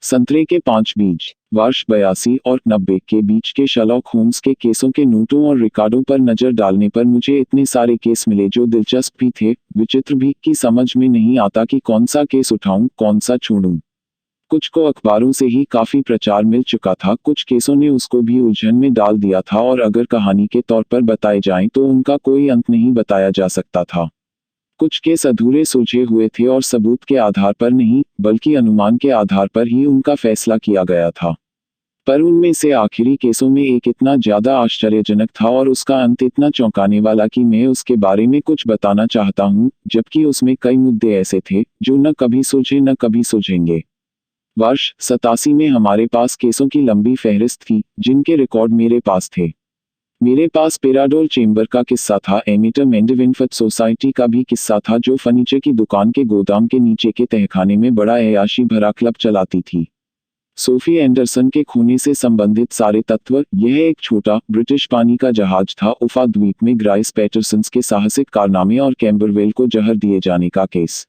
संतरे के 5 बीज। वर्ष 82 और 90 के बीच के शर्लॉक होम्स के केसों के नोटों और रिकॉर्डों पर नजर डालने पर मुझे इतने सारे केस मिले जो दिलचस्प भी थे, विचित्र भी, कि समझ में नहीं आता कि कौन सा केस उठाऊं, कौन सा छोड़ूं। कुछ को अखबारों से ही काफी प्रचार मिल चुका था, कुछ केसों ने उसको भी उलझन में डाल दिया था, और अगर कहानी के तौर पर बताए जाएं तो उनका कोई अंत नहीं बताया जा सकता था। कुछ केस अधूरे सुलझे हुए थे और सबूत के आधार पर नहीं, बल्कि अनुमान के आधार पर ही उनका फैसला किया गया था। पर उनमें से आखिरी केसों में एक इतना ज्यादा आश्चर्यजनक था और उसका अंत इतना चौंकाने वाला कि मैं उसके बारे में कुछ बताना चाहता हूं, जबकि उसमें कई मुद्दे ऐसे थे जो न कभी सुलझे न कभी सुलझेंगे। वर्ष 87 में हमारे पास केसों की लंबी फहरिस्त थी, जिनके रिकॉर्ड मेरे पास थे। मेरे पास पेराडोल चेंबर का किस्सा था, एमिटर मेंडेविनफट सोसाइटी का भी किस्सा था, जो फर्नीचर की दुकान के गोदाम के नीचे के तहखाने में बड़ा ऐयाशी भरा क्लब चलाती थी। सोफी एंडरसन के खूनी से संबंधित सारे तत्व। यह एक छोटा ब्रिटिश पानी का जहाज था, उफा द्वीप में ग्राइस पैटरसन्स के साहसिक कारनामे और कैम्बरवेल को जहर दिए जाने का केस।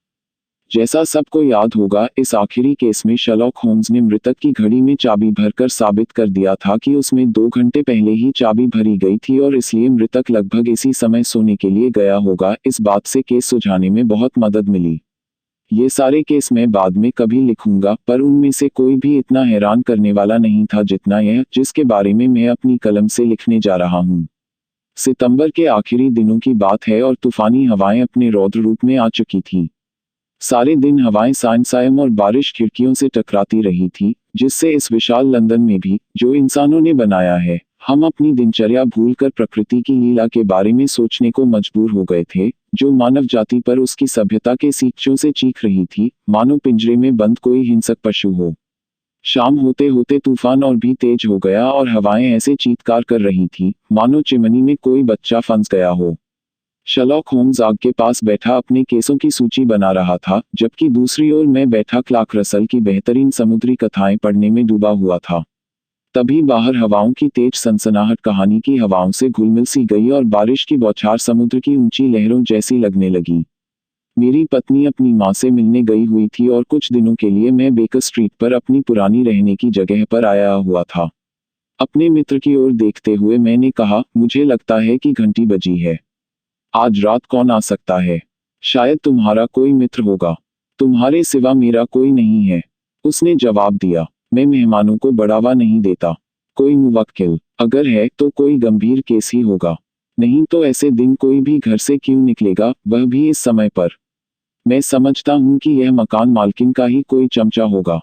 जैसा सबको याद होगा, इस आखिरी केस में शर्लॉक होम्स ने मृतक की घड़ी में चाबी भरकर साबित कर दिया था कि उसमें 2 घंटे पहले ही चाबी भरी गई थी और इसलिए मृतक लगभग इसी समय सोने के लिए गया होगा। इस बात से केस सुलझाने में बहुत मदद मिली। ये सारे केस मैं बाद में कभी लिखूंगा, पर उनमें से कोई भी इतना हैरान करने वाला नहीं था जितना यह, जिसके बारे में मैं अपनी कलम से लिखने जा रहा हूँ। सितंबर के आखिरी दिनों की बात है और तूफानी हवाएं अपने रौद्र रूप में आ चुकी थी। सारे दिन हवाएं सायं और बारिश खिड़कियों से टकराती रही थी, जिससे इस विशाल लंदन में भी, जो इंसानों ने बनाया है, हम अपनी दिनचर्या भूलकर प्रकृति की लीला के बारे में सोचने को मजबूर हो गए थे, जो मानव जाति पर उसकी सभ्यता के सींचों से चीख रही थी, मानो पिंजरे में बंद कोई हिंसक पशु हो। शाम होते होते तूफान और भी तेज हो गया और हवाएं ऐसे चीत्कार कर रही थी, मानो चिमनी में कोई बच्चा फंस गया हो। शर्लॉक होम्स आग के पास बैठा अपने केसों की सूची बना रहा था, जबकि दूसरी ओर मैं बैठा क्लार्क रसल की बेहतरीन समुद्री कथाएं पढ़ने में डूबा हुआ था। तभी बाहर हवाओं की तेज सनसनाहट कहानी की हवाओं से घुलमिल सी गई और बारिश की बौछार समुद्र की ऊंची लहरों जैसी लगने लगी। मेरी पत्नी अपनी माँ से मिलने गई हुई थी और कुछ दिनों के लिए मैं बेकर स्ट्रीट पर अपनी पुरानी रहने की जगह पर आया हुआ था। अपने मित्र की ओर देखते हुए मैंने कहा, मुझे लगता है कि घंटी बजी है। आज रात कौन आ सकता है? शायद तुम्हारा कोई मित्र होगा। तुम्हारे सिवा मेरा कोई नहीं है। उसने जवाब दिया, मैं मेहमानों को बढ़ावा नहीं देता। कोई मुवक्किल? अगर है तो कोई गंभीर केस ही होगा। नहीं तो ऐसे दिन कोई भी घर से क्यों निकलेगा, वह भी इस समय पर? मैं समझता हूँ कि यह मकान मालकिन का ही कोई चमचा होगा।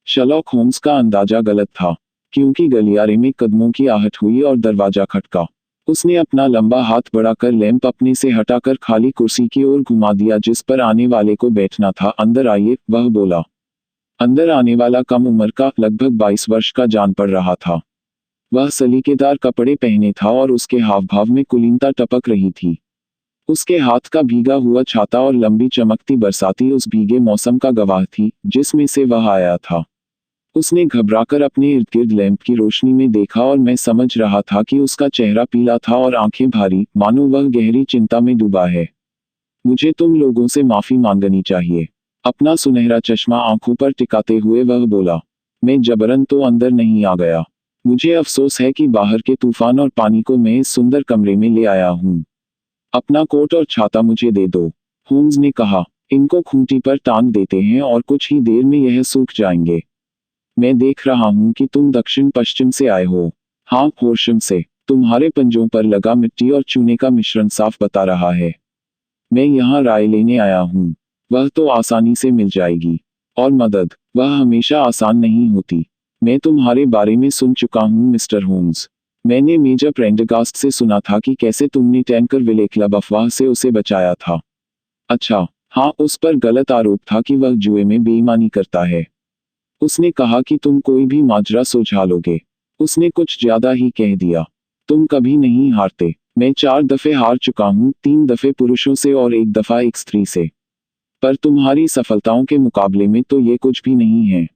शर्लॉक होम्स का अंदाजा गलत था, क्योंकि गलियारे में कदमों की आहट हुई और दरवाजा खटका। उसने अपना लंबा हाथ बढ़ाकर लैंप अपने से हटाकर खाली कुर्सी की ओर घुमा दिया जिस पर आने वाले को बैठना था। अंदर आइए, वह बोला। अंदर आने वाला कम उम्र का, लगभग 22 वर्ष का जान पड़ रहा था। वह सलीकेदार कपड़े पहने था और उसके हाव भाव में कुलीनता टपक रही थी। उसके हाथ का भीगा हुआ छाता और लंबी चमकती बरसाती उस भीगे मौसम का गवाह थी, जिसमें से वह आया था। उसने घबराकर अपने इर्द गिर्द लैंप की रोशनी में देखा और मैं समझ रहा था कि उसका चेहरा पीला था और आंखें भारी, मानो वह गहरी चिंता में डूबा है। मुझे तुम लोगों से माफी मांगनी चाहिए। अपना सुनहरा चश्मा आंखों पर टिकाते हुए वह बोला। मैं जबरन तो अंदर नहीं आ गया। मुझे अफसोस है कि बाहर के तूफान और पानी को मैं इस सुंदर कमरे में ले आया हूँ। अपना कोट और छाता मुझे दे दो। होम्स ने कहा, इनको खूंटी पर टांग देते हैं और कुछ ही देर में यह सूख जाएंगे। मैं देख रहा हूँ कि तुम दक्षिण पश्चिम से आए हो। हाँ, होर्शम से। तुम्हारे पंजों पर लगा मिट्टी और चूने का मिश्रण साफ बता रहा है। मैं यहाँ राय लेने आया हूँ। वह तो आसानी से मिल जाएगी। और मदद, वह हमेशा आसान नहीं होती। मैं तुम्हारे बारे में सुन चुका हूँ मिस्टर होम्स। मैंने मेजर प्रेंडरगास्ट से सुना था कि कैसे तुमने टैंकरविले क्लब अफवाह से उसे बचाया था। अच्छा, हाँ, उस पर गलत आरोप था कि वह जुए में बेईमानी करता है। उसने कहा कि तुम कोई भी माजरा सुलझा लोगे। उसने कुछ ज्यादा ही कह दिया। तुम कभी नहीं हारते। मैं 4 दफे हार चुका हूँ, 3 दफे पुरुषों से और 1 दफा एक स्त्री से। पर तुम्हारी सफलताओं के मुकाबले में तो ये कुछ भी नहीं है।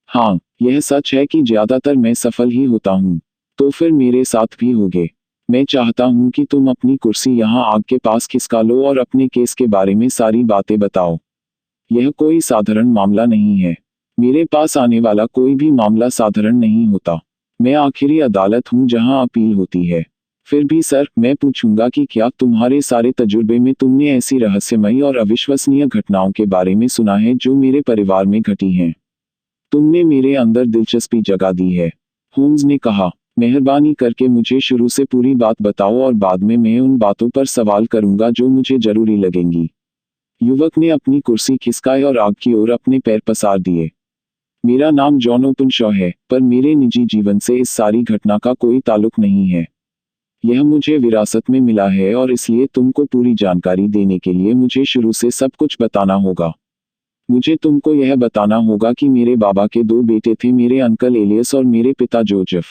हाँ, यह सच है कि ज्यादातर मैं सफल ही होता हूँ। तो फिर मेरे साथ भी होगे। मैं चाहता हूँ कि तुम अपनी कुर्सी यहाँ आग के पास खिसका लो और अपने केस के बारे में सारी बातें बताओ। यह कोई साधारण मामला नहीं है। मेरे पास आने वाला कोई भी मामला साधारण नहीं होता। मैं आखिरी अदालत हूँ जहाँ अपील होती है। फिर भी सर, मैं पूछूंगा कि क्या तुम्हारे सारे तजुर्बे में तुमने ऐसी रहस्यमयी और अविश्वसनीय घटनाओं के बारे में सुना है जो मेरे परिवार में घटी हैं? तुमने मेरे अंदर दिलचस्पी जगा दी है। होम्स ने कहा, मेहरबानी करके मुझे शुरू से पूरी बात बताओ और बाद में मैं उन बातों पर सवाल करूंगा जो मुझे जरूरी लगेंगी। युवक ने अपनी कुर्सी खिसकाई और आग की ओर अपने पैर पसार दिए। मेरा नाम जॉन ओपनशॉ है, पर मेरे निजी जीवन से इस सारी घटना का कोई ताल्लुक नहीं है। यह मुझे विरासत में मिला है और इसलिए तुमको पूरी जानकारी देने के लिए मुझे शुरू से सब कुछ बताना होगा। मुझे तुमको यह बताना होगा कि मेरे बाबा के दो बेटे थे, मेरे अंकल एलियस और मेरे पिता जोसेफ।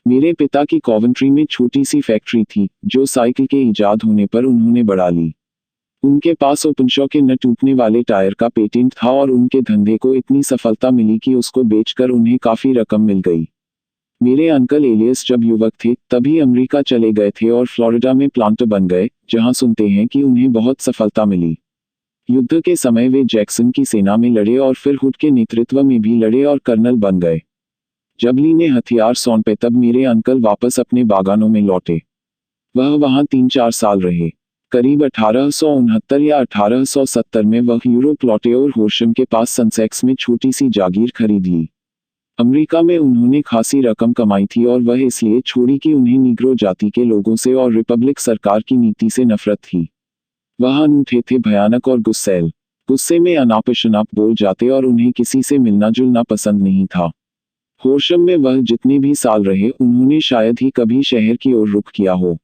मेरे पिता की कॉवेंट्री में छोटी सी फैक्ट्री थी, जो साइकिल के इजाद होने पर उन्होंने बढ़ा ली। उनके पास ओपनशॉ के न टूटने वाले टायर का पेटेंट था और उनके धंधे को इतनी सफलता मिली कि उसको बेचकर उन्हें काफी रकम मिल गई। मेरे अंकल एलियस जब युवक थे तभी अमेरिका चले गए थे और फ्लोरिडा में प्लांटर बन गए, जहां सुनते हैं कि उन्हें बहुत सफलता मिली। युद्ध के समय वे जैक्सन की सेना में लड़े और फिर हुड के नेतृत्व में भी लड़े और कर्नल बन गए। जब ली ने हथियार सौंपे तब मेरे अंकल वापस अपने बागानों में लौटे। वह वहां 3-4 साल रहे। करीब 1869 या 1870 में वह यूरोप लौटे और होर्शम के पास सनसेक्स में छोटी सी जागीर खरीद ली। अमेरिका में उन्होंने खासी रकम कमाई थी और वह इसलिए छोड़ी कि उन्हें निग्रो जाति के लोगों से और रिपब्लिक सरकार की नीति से नफरत थी। वह अनूठे थे, भयानक और गुस्सैल। गुस्से में अनाप-शनाप बोल जाते और उन्हें किसी से मिलना जुलना पसंद नहीं था। होर्शम में वह जितने भी साल रहे उन्होंने शायद ही कभी शहर की ओर रुख किया हो।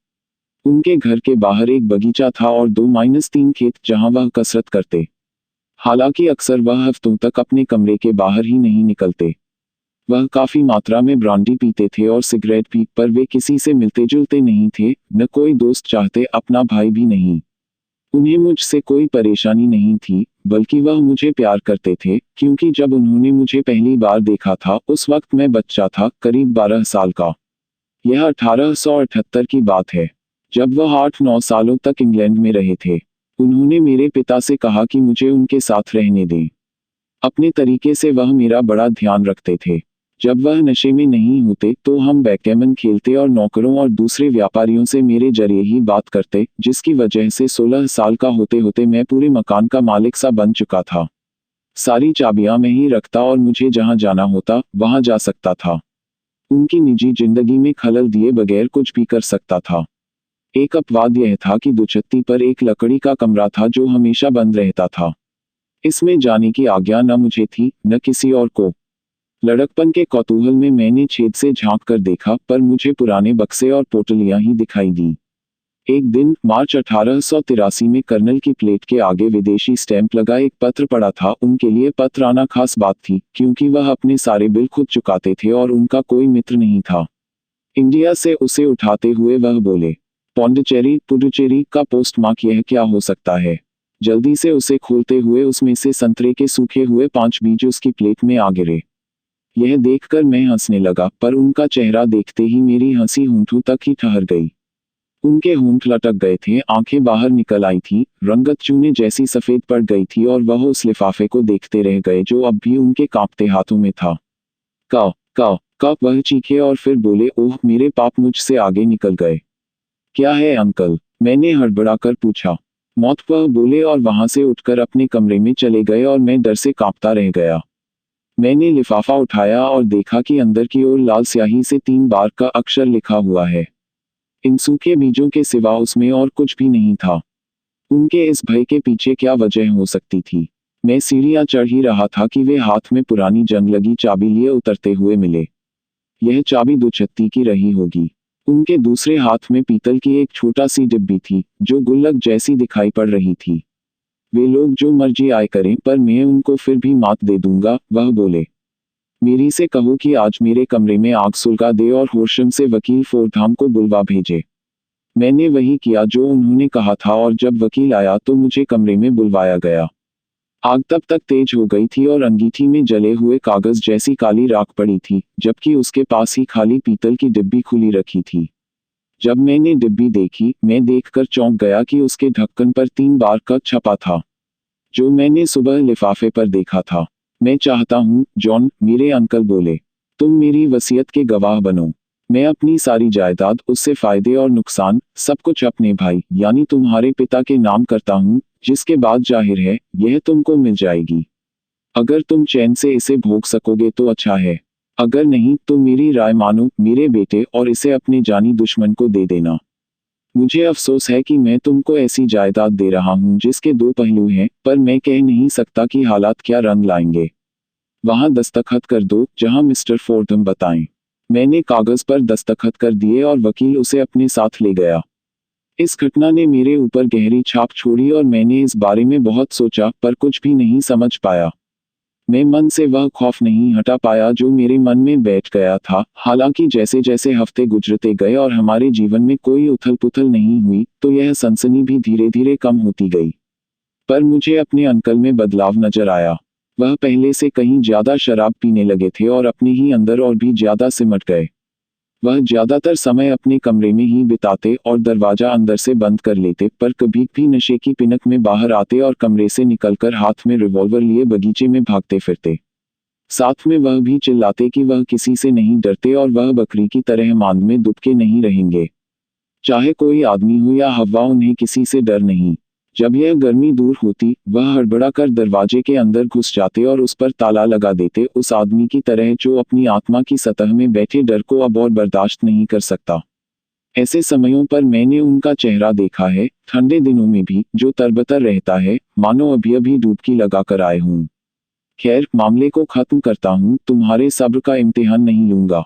उनके घर के बाहर एक बगीचा था और 2-3 खेत जहां वह कसरत करते। हालांकि अक्सर वह हफ्तों तक अपने कमरे के बाहर ही नहीं निकलते। वह काफी मात्रा में ब्रांडी पीते थे और सिगरेट भी, पर वे किसी से मिलते जुलते नहीं थे, न कोई दोस्त चाहते, अपना भाई भी नहीं। उन्हें मुझसे कोई परेशानी नहीं थी, बल्कि वह मुझे प्यार करते थे, क्योंकि जब उन्होंने मुझे पहली बार देखा था उस वक्त मैं बच्चा था, करीब 12 साल का। यह 1878 की बात है, जब वह 8-9 सालों तक इंग्लैंड में रहे थे। उन्होंने मेरे पिता से कहा कि मुझे उनके साथ रहने दें। अपने तरीके से वह मेरा बड़ा ध्यान रखते थे। जब वह नशे में नहीं होते तो हम बैकगैमन खेलते और नौकरों और दूसरे व्यापारियों से मेरे जरिए ही बात करते, जिसकी वजह से 16 साल का होते होते मैं पूरे मकान का मालिक सा बन चुका था। सारी चाबियां मैं ही रखता और मुझे जहां जाना होता वहां जा सकता था। उनकी निजी जिंदगी में खलल दिए बगैर कुछ भी कर सकता था। एक अपवाद यह था कि दुछत्ती पर एक लकड़ी का कमरा था जो हमेशा बंद रहता था। इसमें जाने की आज्ञा न मुझे थी न किसी और को। लड़कपन के कौतूहल में मैंने छेद से झांक कर देखा, पर मुझे पुराने बक्से और पोटलियां ही दिखाई दी। एक दिन मार्च 1883 में कर्नल की प्लेट के आगे विदेशी स्टैंप लगा एक पत्र पड़ा था। उनके लिए पत्र आना खास बात थी, क्योंकि वह अपने सारे बिल खुद चुकाते थे और उनका कोई मित्र नहीं था। इंडिया से उसे उठाते हुए वह बोले, पौंडीचेरी पुडुचेरी का पोस्टमार्क, यह क्या हो सकता है? जल्दी से उसे खोलते हुए उसमें से संतरे के सूखे हुए 5 बीज उसकी प्लेट में आ गिरे। यह देखकर मैं हंसने लगा, पर उनका चेहरा देखते ही मेरी हंसी होंठों तक ही ठहर गई। उनके होंठ लटक गए थे, आंखें बाहर निकल आई थी, रंगत चूने जैसी सफेद पड़ गई थी और वह उस लिफाफे को देखते रह गए जो अब भी उनके कांपते हाथों में था। का का वह चीखे और फिर बोले, ओह मेरे पाप मुझसे आगे निकल गए। क्या है अंकल? मैंने हड़बड़ाकर पूछा। मौत, वह बोले और वहां से उठकर अपने कमरे में चले गए और मैं डर से कांपता रह गया। मैंने लिफाफा उठाया और देखा कि अंदर की ओर लाल स्याही से 3 बार का अक्षर लिखा हुआ है। इन सूखे बीजों के सिवा उसमें और कुछ भी नहीं था। उनके इस भय के पीछे क्या वजह हो सकती थी? मैं सीढ़ियां चढ़ ही रहा था कि वे हाथ में पुरानी जंग लगी चाबी लिए उतरते हुए मिले। यह चाबी दुछत्ती की रही होगी। उनके दूसरे हाथ में पीतल की एक छोटा सी डिब्बी थी, जो गुल्लक जैसी दिखाई पड़ रही थी। वे लोग जो मर्जी आए करें, पर मैं उनको फिर भी मात दे दूंगा, वह बोले। मेरी से कहो कि आज मेरे कमरे में आग सुलगा दे और होर्शम से वकील फोर्डहाम को बुलवा भेजे। मैंने वही किया जो उन्होंने कहा था और जब वकील आया तो मुझे कमरे में बुलवाया गया। आग तब तक तेज हो गई थी और अंगीठी में जले हुए कागज जैसी काली राख पड़ी थी, जबकि उसके पास ही खाली पीतल की डिब्बी खुली रखी थी। जब मैंने डिब्बी देखी, मैं देखकर चौंक गया कि उसके ढक्कन पर 3 बार का छपा था, जो मैंने सुबह लिफाफे पर देखा था। मैं चाहता हूँ, जॉन, मेरे अंकल बोले। तुम मेरी वसीयत के गवाह बनो। मैं अपनी सारी जायदाद, उससे फायदे और नुकसान, सब कुछ अपने भाई यानी तुम्हारे पिता के नाम करता हूँ, जिसके बाद जाहिर है, यह तुमको मिल जाएगी। अगर तुम चैन से इसे भोग सकोगे तो अच्छा है। अगर नहीं तो मेरी राय मानो मेरे बेटे, और इसे अपने जानी दुश्मन को दे देना। मुझे अफसोस है कि मैं तुमको ऐसी जायदाद दे रहा हूँ जिसके दो पहलू हैं, पर मैं कह नहीं सकता कि हालात क्या रंग लाएंगे। वहां दस्तखत कर दो जहां मिस्टर फोर्डम बताएं। मैंने कागज पर दस्तखत कर दिए और वकील उसे अपने साथ ले गया। इस घटना ने मेरे ऊपर गहरी छाप छोड़ी और मैंने इस बारे में बहुत सोचा, पर कुछ भी नहीं समझ पाया। मैं मन से वह खौफ नहीं हटा पाया जो मेरे मन में बैठ गया था। हालांकि जैसे जैसे हफ्ते गुजरते गए और हमारे जीवन में कोई उथल पुथल नहीं हुई, तो यह सनसनी भी धीरे धीरे कम होती गई। पर मुझे अपने अंकल में बदलाव नजर आया। वह पहले से कहीं ज्यादा शराब पीने लगे थे और अपने ही अंदर और भी ज्यादा सिमट गए। वह ज्यादातर समय अपने कमरे में ही बिताते और दरवाजा अंदर से बंद कर लेते, पर कभी भी नशे की पिनक में बाहर आते और कमरे से निकलकर हाथ में रिवॉल्वर लिए बगीचे में भागते फिरते। साथ में वह भी चिल्लाते कि वह किसी से नहीं डरते और वह बकरी की तरह मांद में दुबके नहीं रहेंगे। चाहे कोई आदमी हो या हवा, उन्हें किसी से डर नहीं। जब यह गर्मी दूर होती, वह हड़बड़ा कर दरवाजे के अंदर घुस जाते और उस पर ताला लगा देते, उस आदमी की तरह जो अपनी आत्मा की सतह में बैठे डर को अब और बर्दाश्त नहीं कर सकता। ऐसे समयों पर मैंने उनका चेहरा देखा है, ठंडे दिनों में भी, जो तरबतर रहता है, मानो अभी अभी डुबकी लगा कर आए हूं। खैर, मामले को खत्म करता हूं, तुम्हारे सब्र का इम्तिहान नहीं लूंगा।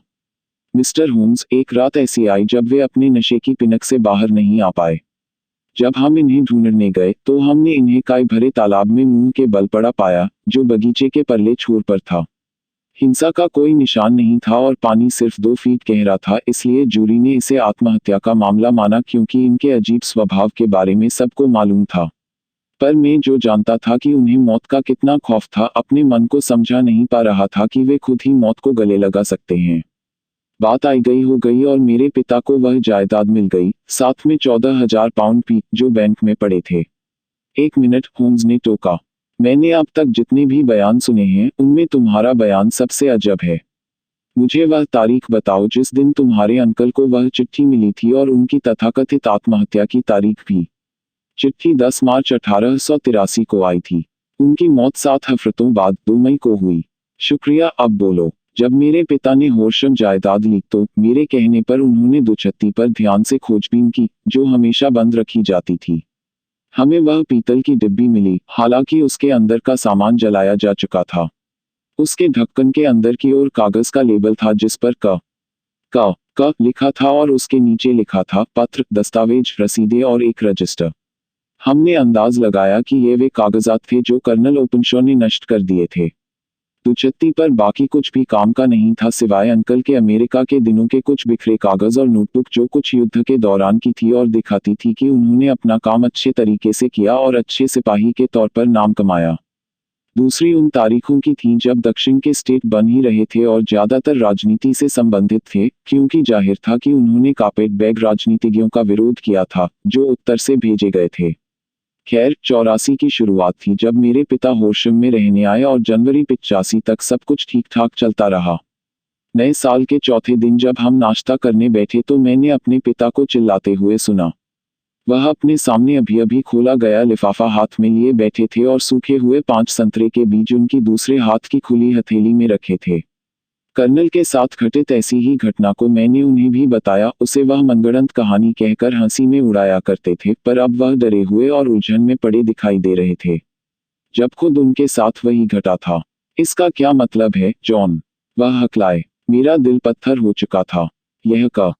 मिस्टर होम्स, एक रात ऐसी आई जब वे अपने नशे की पिनक से बाहर नहीं आ पाए। जब हम इन्हें ढूंढने गए तो हमने इन्हें काय भरे तालाब में मुंह के बल पड़ा पाया, जो बगीचे के परले छोर पर था। हिंसा का कोई निशान नहीं था और पानी सिर्फ 2 फीट गहरा था, इसलिए जूरी ने इसे आत्महत्या का मामला माना, क्योंकि इनके अजीब स्वभाव के बारे में सबको मालूम था। पर मैं जो जानता था कि उन्हें मौत का कितना खौफ था, अपने मन को समझा नहीं पा रहा था कि वे खुद ही मौत को गले लगा सकते हैं। बात आई गई हो गई और मेरे पिता को वह जायदाद मिल गई, साथ में 14,000 पाउंड भी, जो बैंक में पड़े थे। 1 मिनट, होम्स ने टोका। मैंने अब तक जितने भी बयान सुने हैं, उनमें तुम्हारा बयान सबसे अजब है। मुझे वह तारीख बताओ जिस दिन तुम्हारे अंकल को वह चिट्ठी मिली थी, और उनकी तथाकथित आत्महत्या की तारीख भी। चिट्ठी 10 मार्च 1883 को आई थी। उनकी मौत 7 हफ्तों बाद 2 मई को हुई। शुक्रिया, अब बोलो। जब मेरे पिता ने होर्शम जायदाद ली तो मेरे कहने पर उन्होंने दुछत्ती पर ध्यान से खोजबीन की, जो हमेशा बंद रखी जाती थी। हमें वह पीतल की डिब्बी मिली, हालांकि उसके अंदर का सामान जलाया जा चुका था। उसके ढक्कन के अंदर की ओर कागज का लेबल था जिस पर क लिखा था और उसके नीचे लिखा था पत्र, दस्तावेज, रसीदें और एक रजिस्टर। हमने अंदाज लगाया कि ये वे कागजात थे जो कर्नल ओपनशॉ ने नष्ट कर दिए थे। दुछत्ती पर बाकी कुछ भी काम का नहीं था, सिवाय अंकल के अमेरिका के दिनों के कुछ बिखरे कागज और नोटबुक, जो कुछ युद्ध के दौरान की थी और दिखाती थी कि उन्होंने अपना काम अच्छे तरीके से किया और अच्छे सिपाही के तौर पर नाम कमाया। दूसरी उन तारीखों की थी जब दक्षिण के स्टेट बन ही रहे थे और ज्यादातर राजनीति से संबंधित थे, क्योंकि जाहिर था कि उन्होंने कार्पेट बैग राजनीतिज्ञों का विरोध किया था, जो उत्तर से भेजे गए थे। खैर, 84 की शुरुआत थी जब मेरे पिता होर्शम में रहने आए और जनवरी 85 तक सब कुछ ठीक ठाक चलता रहा। नए साल के चौथे दिन जब हम नाश्ता करने बैठे तो मैंने अपने पिता को चिल्लाते हुए सुना। वह अपने सामने अभी अभी खोला गया लिफाफा हाथ में लिए बैठे थे और सूखे हुए 5 संतरे के बीज उनकी दूसरे हाथ की खुली हथेली में रखे थे। कर्नल के साथ घटित ऐसी ही घटना को मैंने उन्हें भी बताया। उसे वह मनगढ़ंत कहानी कहकर हंसी में उड़ाया करते थे, पर अब वह डरे हुए और उलझन में पड़े दिखाई दे रहे थे, जब खुद उनके साथ वही घटा था। इसका क्या मतलब है, जॉन? वह हकलाए। मेरा दिल पत्थर हो चुका था। यह क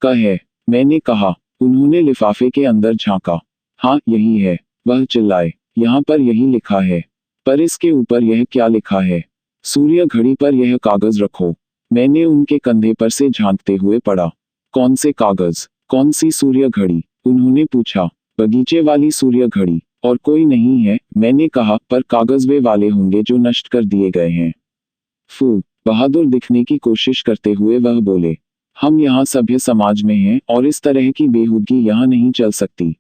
है, मैंने कहा। उन्होंने लिफाफे के अंदर झांका। हाँ, यही है। वह चिल्लाए। यहाँ पर यही लिखा है। पर इसके ऊपर यह क्या लिखा है? सूर्य घड़ी पर यह कागज रखो। मैंने उनके कंधे पर से झांकते हुए पढ़ा। कौन से कागज? कौन सी सूर्य घड़ी? उन्होंने पूछा। बगीचे वाली सूर्य घड़ी। और कोई नहीं है, मैंने कहा, पर कागज वे वाले होंगे जो नष्ट कर दिए गए हैं। फू, बहादुर दिखने की कोशिश करते हुए वह बोले। हम यहाँ सभ्य समाज में हैं और इस तरह की बेहूदगी यहाँ नहीं चल सकती।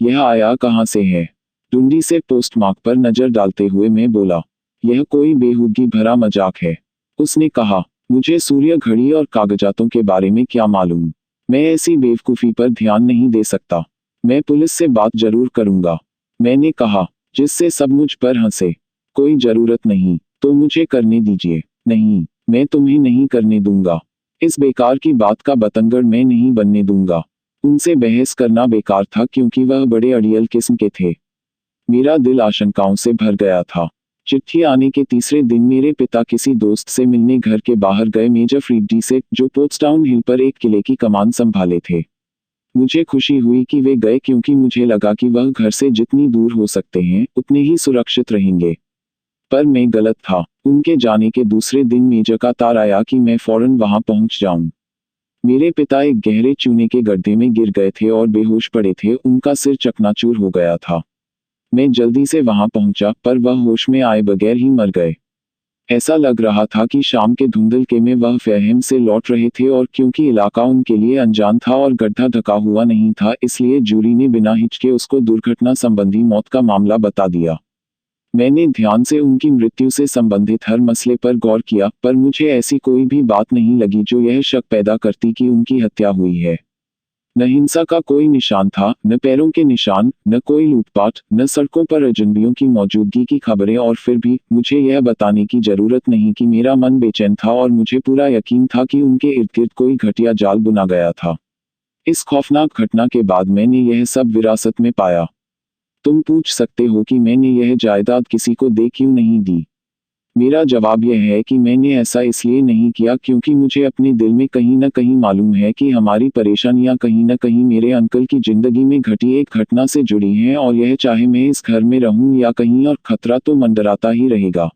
यह आया कहाँ से है? डुंडी से पोस्टमार्क पर नजर डालते हुए मैं बोला। यह कोई बेहूदगी भरा मजाक है। उसने कहा, मुझे सूर्य घड़ी और कागजातों के बारे में क्या मालूम। मैं ऐसी बेवकूफ़ी पर ध्यान नहीं दे सकता। मैं पुलिस से बात जरूर करूंगा। मैंने कहा, जिससे सब मुझ पर हंसे। कोई जरूरत नहीं, तो मुझे करने दीजिए। नहीं, मैं तुम्हें नहीं करने दूंगा। इस बेकार की बात का बतंगड़ मैं नहीं बनने दूंगा। उनसे बहस करना बेकार था क्योंकि वह बड़े अड़ियल किस्म के थे। मेरा दिल आशंकाओं से भर गया था। चिट्ठी आने के तीसरे दिन मेरे पिता किसी दोस्त से मिलने घर के बाहर गए मेजर फ्रीडी से, जो पोर्ट्सडाउन हिल पर एक किले की कमान संभाले थे। मुझे खुशी हुई कि वे गए क्योंकि मुझे लगा कि वह घर से जितनी दूर हो सकते हैं उतने ही सुरक्षित रहेंगे। पर मैं गलत था। उनके जाने के दूसरे दिन मेजर का तार आया कि मैं फौरन वहां पहुंच जाऊं। मेरे पिता एक गहरे चूने के गड्ढे में गिर गए थे और बेहोश पड़े थे, उनका सिर चकनाचूर हो गया था। मैं जल्दी से वहां पहुंचा, पर वह होश में आए बगैर ही मर गए। ऐसा लग रहा था कि शाम के धुंधलके में वह फहम से लौट रहे थे, और क्योंकि इलाका उनके लिए अनजान था और गड्ढा ढका हुआ नहीं था, इसलिए जूरी ने बिना हिचके उसको दुर्घटना संबंधी मौत का मामला बता दिया। मैंने ध्यान से उनकी मृत्यु से संबंधित हर मसले पर गौर किया, पर मुझे ऐसी कोई भी बात नहीं लगी जो यह शक पैदा करती कि उनकी हत्या हुई है। न हिंसा का कोई निशान था, न पैरों के निशान, न कोई लूटपाट, न सड़कों पर अजनबियों की मौजूदगी की खबरें, और फिर भी मुझे यह बताने की जरूरत नहीं कि मेरा मन बेचैन था और मुझे पूरा यकीन था कि उनके इर्द गिर्द कोई घटिया जाल बुना गया था। इस खौफनाक घटना के बाद मैंने यह सब विरासत में पाया। तुम पूछ सकते हो कि मैंने यह जायदाद किसी को दे क्यों नहीं दी। मेरा जवाब यह है कि मैंने ऐसा इसलिए नहीं किया क्योंकि मुझे अपने दिल में कहीं न कहीं मालूम है कि हमारी परेशानियां कहीं न कहीं मेरे अंकल की जिंदगी में घटी एक घटना से जुड़ी हैं, और यह चाहे मैं इस घर में रहूं या कहीं और, खतरा तो मंडराता ही रहेगा।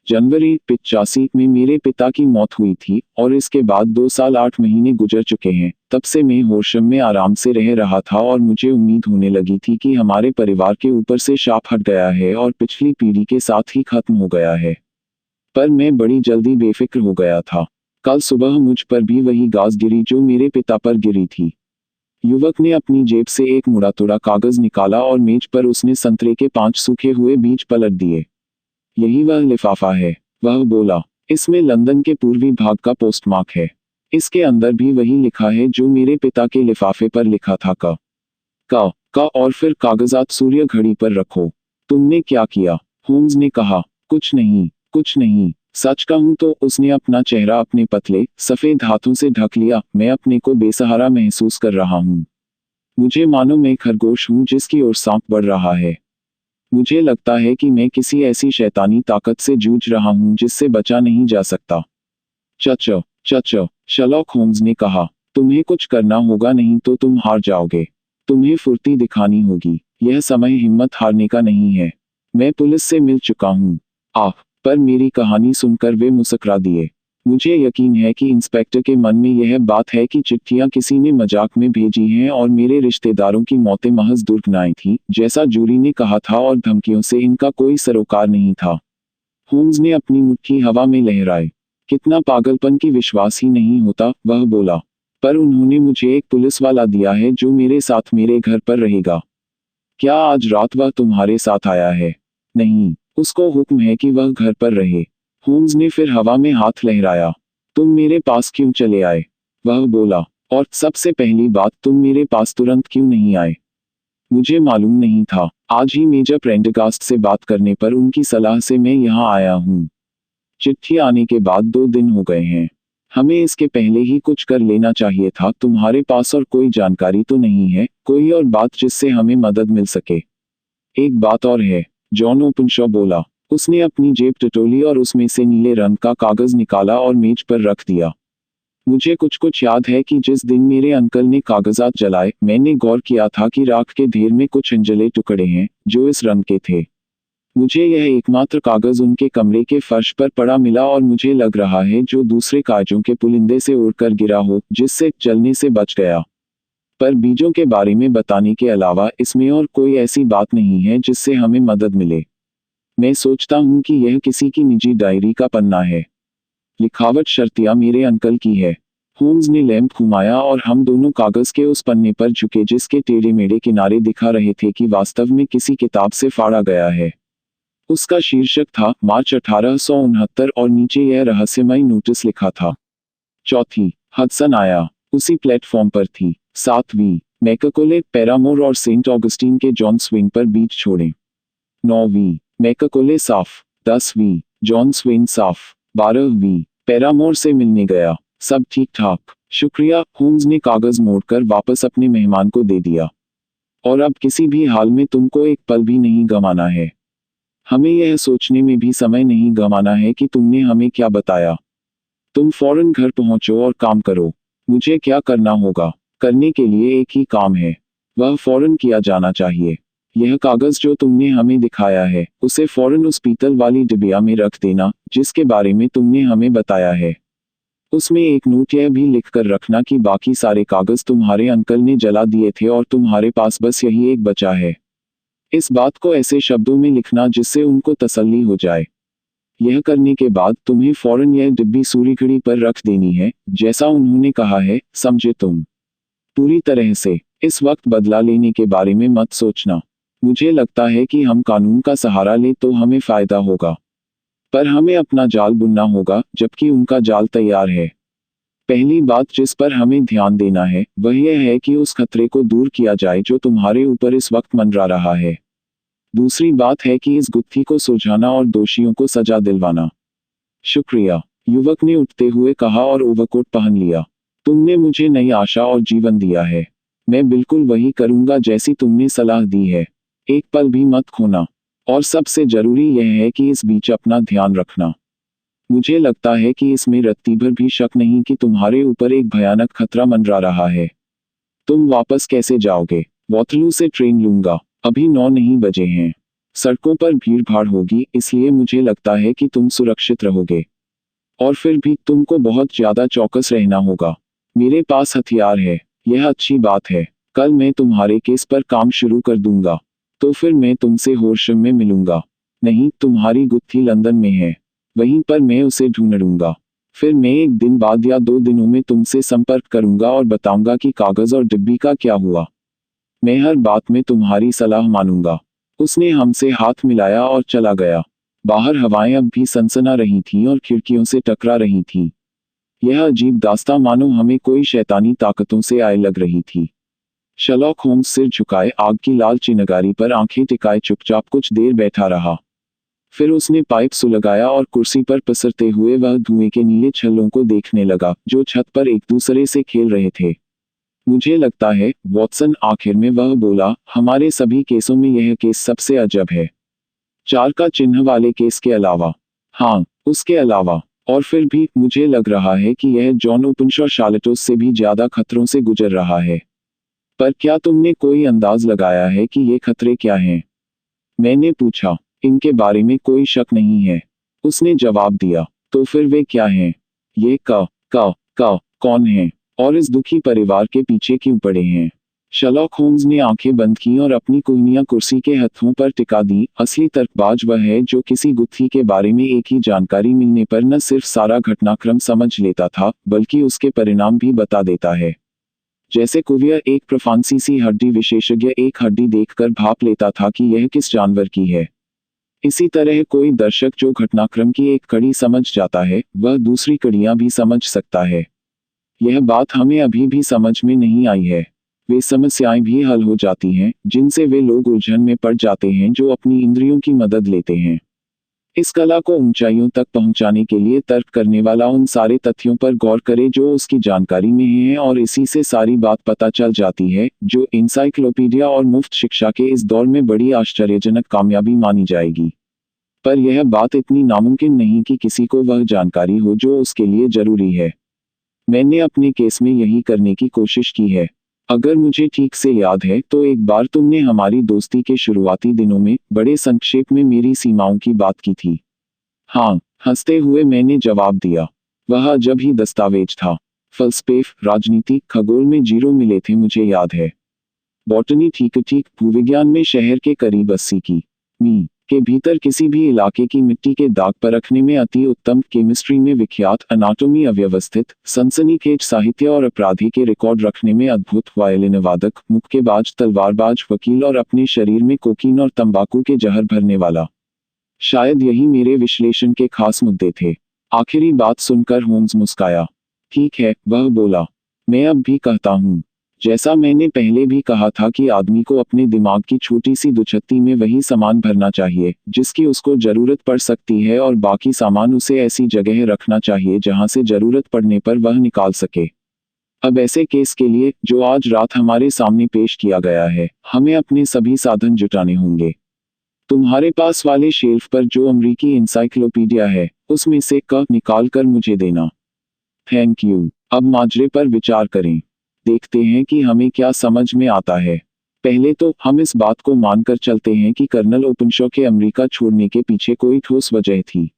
जनवरी 85 में मेरे पिता की मौत हुई थी, और इसके बाद 2 साल 8 महीने गुजर चुके हैं। तब से मैं होशम में आराम से रह रहा था और मुझे उम्मीद होने लगी थी कि हमारे परिवार के ऊपर से शाप हट गया है और पिछली पीढ़ी के साथ ही खत्म हो गया है। पर मैं बड़ी जल्दी बेफिक्र हो गया था। कल सुबह मुझ पर भी वही गाज गिरी जो मेरे पिता पर गिरी थी। युवक ने अपनी जेब से एक मुड़ा तोड़ा कागज निकाला और मेज पर उसने संतरे के 5 सूखे हुए बीज पलट दिए। यही वह लिफाफा है, वह बोला। इसमें लंदन के पूर्वी भाग का पोस्टमार्क है। इसके अंदर भी वही लिखा है जो मेरे पिता के लिफाफे पर लिखा था, का, और फिर कागजात सूर्य घड़ी पर रखो। तुमने क्या किया? होम्स ने कहा, कुछ नहीं, कुछ नहीं। सच कहूं तो उसने अपना चेहरा अपने पतले, सफेद हाथों से ढक लिया। मैं अपने को बेसहारा महसूस कर रहा हूं। मुझे मानो मैं खरगोश हूं जिसकी ओर सांप बढ़ रहा है। मुझे लगता है कि मैं किसी ऐसी शैतानी ताकत से जूझ रहा हूं जिससे बचा नहीं जा सकता। चच, शर्लॉक होम्स ने कहा, तुम्हें कुछ करना होगा, नहीं तो तुम हार जाओगे। तुम्हें फुर्ती दिखानी होगी। यह समय हिम्मत हारने का नहीं है। मैं पुलिस से मिल चुका हूं। पर मेरी कहानी सुनकर वे मुस्कुरा दिए। मुझे यकीन है कि इंस्पेक्टर के मन में यह बात है कि चिट्ठियां किसी ने मजाक में भेजी हैं और मेरे रिश्तेदारों की मौतें महज दुर्घटनाएं थीं, जैसा जूरी ने कहा था, और धमकियों से इनका कोई सरोकार नहीं था। होम्स ने अपनी मुट्ठी हवा में लहराई। कितना पागलपन की विश्वास ही नहीं होता, वह बोला। पर उन्होंने मुझे एक पुलिस वाला दिया है जो मेरे साथ मेरे घर पर रहेगा। क्या आज रात वह तुम्हारे साथ आया है? नहीं, उसको हुक्म है कि वह घर पर रहे। होम्स ने फिर हवा में हाथ लहराया। तुम मेरे पास क्यों चले आए? वह बोला। और सबसे पहली बात, तुम मेरे पास तुरंत क्यों नहीं आए? मुझे मालूम नहीं था। आज ही मेजर प्रेंडरगास्ट से बात करने पर उनकी सलाह से मैं यहाँ आया हूँ। चिट्ठी आने के बाद 2 दिन हो गए हैं। हमें इसके पहले ही कुछ कर लेना चाहिए था। तुम्हारे पास और कोई जानकारी तो नहीं है, कोई और बात जिससे हमें मदद मिल सके? एक बात और है, जॉन ओपनशॉ बोला। उसने अपनी जेब टटोली और उसमें से नीले रंग का कागज निकाला और मेज पर रख दिया। मुझे कुछ याद है कि जिस दिन मेरे अंकल ने कागजात जलाए, मैंने गौर किया था कि राख के ढेर में कुछ अंजले टुकड़े हैं जो इस रंग के थे। मुझे यह एकमात्र कागज उनके कमरे के फर्श पर पड़ा मिला, और मुझे लग रहा है जो दूसरे कागजों के पुलिंदे से उड़कर गिरा हो, जिससे जलने से बच गया। पर बीजों के बारे में बताने के अलावा इसमें और कोई ऐसी बात नहीं है जिससे हमें मदद मिले। मैं सोचता हूं कि यह किसी की निजी डायरी का पन्ना है। लिखावट शर्तिया मेरे अंकल की है। होम्स ने लैंप घुमाया और हम दोनों कागज के उस पन्ने पर झुके जिसके टेढ़े मेढ़े किनारे दिखा रहे थे कि वास्तव में किसी किताब से फाड़ा गया है। उसका शीर्षक था मार्च 1869 और नीचे यह रहस्यमय नोटिस लिखा था। चौथी, हडसन आया, उसी प्लेटफॉर्म पर थी। 7वीं, मैकाकोले, पैरामोर और सेंट ऑगस्टीन के जॉन स्वेन पर बीच छोड़े। 9वीं, मैकाकोले साफ। 10वीं, जॉन स्वेन साफ। 12वीं, पैरामोर से मिलने गया, सब ठीक ठाक, शुक्रिया। होम्स ने कागज मोड़कर वापस अपने मेहमान को दे दिया। और अब किसी भी हाल में तुमको एक पल भी नहीं गंवाना है। हमें यह सोचने में भी समय नहीं गंवाना है कि तुमने हमें क्या बताया। तुम फौरन घर पहुंचो और काम करो। मुझे क्या करना होगा? करने के लिए एक ही काम है, वह फौरन किया जाना चाहिए। यह कागज जो तुमने हमें दिखाया है, उसे फौरन उस पीतल वाली डिबिया में रख देना जिसके बारे में तुमने हमें बताया है। उसमें एक नोट यह भी लिख कर रखना कि बाकी सारे कागज तुम्हारे अंकल ने जला दिए थे और तुम्हारे पास बस यही एक बचा है। इस बात को ऐसे शब्दों में लिखना जिससे उनको तसल्ली हो जाए। यह करने के बाद तुम्हें फौरन यह डिब्बी सूर्यघड़ी पर रख देनी है, जैसा उन्होंने कहा है, समझे तुम? पूरी तरह से। इस वक्त बदला लेने के बारे में मत सोचना। मुझे लगता है कि हम कानून का सहारा ले तो हमें फायदा होगा, पर हमें अपना जाल बुनना होगा जबकि उनका जाल तैयार है। पहली बात जिस पर हमें ध्यान देना है वह यह है कि उस खतरे को दूर किया जाए जो तुम्हारे ऊपर इस वक्त मंडरा रहा है। दूसरी बात है कि इस गुत्थी को सुलझाना और दोषियों को सजा दिलवाना। शुक्रिया, युवक ने उठते हुए कहा और ओवरकोट पहन लिया। तुमने मुझे नई आशा और जीवन दिया है। मैं बिल्कुल वही करूंगा जैसी तुमने सलाह दी है। एक पल भी मत खोना। और सबसे जरूरी यह है कि इस बीच अपना ध्यान रखना। मुझे लगता है कि इसमें रत्ती भर भी शक नहीं कि तुम्हारे ऊपर एक भयानक खतरा मंडरा रहा है। तुम वापस कैसे जाओगे? वॉटरलू से ट्रेन लूंगा। अभी 9 नहीं बजे हैं। सड़कों पर भीड़ भाड़ होगी, इसलिए मुझे लगता है कि तुम सुरक्षित रहोगे। और फिर भी तुमको बहुत ज्यादा चौकस रहना होगा। मेरे पास हथियार है, यह अच्छी बात है। कल मैं तुम्हारे केस पर काम शुरू कर दूंगा। तो फिर मैं तुमसे होर्शम में मिलूंगा। नहीं, तुम्हारी गुत्थी लंदन में है, वहीं पर मैं उसे ढूंढूंगा। फिर मैं 1 दिन बाद या 2 दिनों में तुमसे संपर्क करूंगा और बताऊंगा कि कागज और डिब्बी का क्या हुआ। मैं हर बात में तुम्हारी सलाह मानूंगा। उसने हमसे हाथ मिलाया और चला गया। बाहर हवाएं अब भी सनसना रही थीं और खिड़कियों से टकरा रही थीं। यह अजीब दास्तां मानो हमें कोई शैतानी ताकतों से आए लग रही थी। शर्लॉक होम्स सिर झुकाए आग की लाल चिनगारी पर आंखें टिकाए चुपचाप कुछ देर बैठा रहा। फिर उसने पाइप सुलगाया और कुर्सी पर पसरते हुए वह धुएं के नीले छल्लों को देखने लगा जो छत पर एक दूसरे से खेल रहे थे। मुझे लगता है, वॉटसन, आखिर में वह बोला, हमारे सभी केसों में यह केस सबसे अजब है। 4 का चिन्ह वाले केस के अलावा। हाँ, उसके अलावा। और फिर भी मुझे लग रहा है कि यह जॉन ओपनशॉ शार्लेटोस से भी ज्यादा खतरों से गुजर रहा है। पर क्या तुमने कोई अंदाज लगाया है कि ये खतरे क्या हैं? मैंने पूछा। इनके बारे में कोई शक नहीं है, उसने जवाब दिया। तो फिर वे क्या हैं? ये कौन हैं? और इस दुखी परिवार के पीछे क्यों पड़े हैं? शर्लॉक होम्स ने आंखें बंद की और अपनी कुर्नियां कुर्सी के हथों पर टिका दी। असली तर्कबाज वह है जो किसी गुत्थी के बारे में एक ही जानकारी मिलने पर न सिर्फ सारा घटनाक्रम समझ लेता था, बल्कि उसके परिणाम भी बता देता है। जैसे कुवियर एक फ्रांसीसी हड्डी विशेषज्ञ एक हड्डी देखकर भाप लेता था कि यह किस जानवर की है। इसी तरह कोई दर्शक जो घटनाक्रम की एक कड़ी समझ जाता है, वह दूसरी कड़ियां भी समझ सकता है। यह बात हमें अभी भी समझ में नहीं आई है। वे समस्याएं भी हल हो जाती हैं, जिनसे वे लोग उलझन में पड़ जाते हैं जो अपनी इंद्रियों की मदद लेते हैं। इस कला को ऊंचाइयों तक पहुंचाने के लिए तर्क करने वाला उन सारे तथ्यों पर गौर करे जो उसकी जानकारी में हैं और इसी से सारी बात पता चल जाती है, जो इंसाइक्लोपीडिया और मुफ्त शिक्षा के इस दौर में बड़ी आश्चर्यजनक कामयाबी मानी जाएगी। पर यह बात इतनी नामुमकिन नहीं कि किसी को वह जानकारी हो जो उसके लिए जरूरी है। मैंने अपने केस में यही करने की कोशिश की है। अगर मुझे ठीक से याद है तो एक बार तुमने हमारी दोस्ती के शुरुआती दिनों में बड़े संक्षेप में मेरी सीमाओं की बात की थी। हाँ, हंसते हुए मैंने जवाब दिया। वह जब ही दस्तावेज था। फलस्फेफ, राजनीति, खगोल में 0 मिले थे, मुझे याद है। बॉटनी ठीक, भूविज्ञान में शहर के करीब 80 की मी के भीतर किसी भी इलाके की मिट्टी के दाग परखने में अति उत्तम, केमिस्ट्री में विख्यात, अनाटोमी अव्यवस्थित, सनसनीखेज साहित्य और अपराधी के रिकॉर्ड रखने में अद्भुत, वायलिन वादक, मुक्केबाज, तलवारबाज, वकील और अपने शरीर में कोकीन और तंबाकू के जहर भरने वाला। शायद यही मेरे विश्लेषण के खास मुद्दे थे। आखिरी बात सुनकर होम्स मुस्काया। ठीक है, वह बोला। मैं अब भी कहता हूँ, जैसा मैंने पहले भी कहा था कि आदमी को अपने दिमाग की छोटी सी दुछत्ती में वही सामान भरना चाहिए जिसकी उसको जरूरत पड़ सकती है और बाकी सामान उसे ऐसी जगह रखना चाहिए जहां से जरूरत पड़ने पर वह निकाल सके। अब ऐसे केस के लिए जो आज रात हमारे सामने पेश किया गया है, हमें अपने सभी साधन जुटाने होंगे। तुम्हारे पास वाले शेल्फ पर जो अमरीकी इंसाइक्लोपीडिया है, उसमें से क निकाल कर मुझे देना। Thank you. अब माजरे पर विचार करें। देखते हैं कि हमें क्या समझ में आता है। पहले तो हम इस बात को मानकर चलते हैं कि कर्नल ओपनशॉ के अमेरिका छोड़ने के पीछे कोई ठोस वजह थी।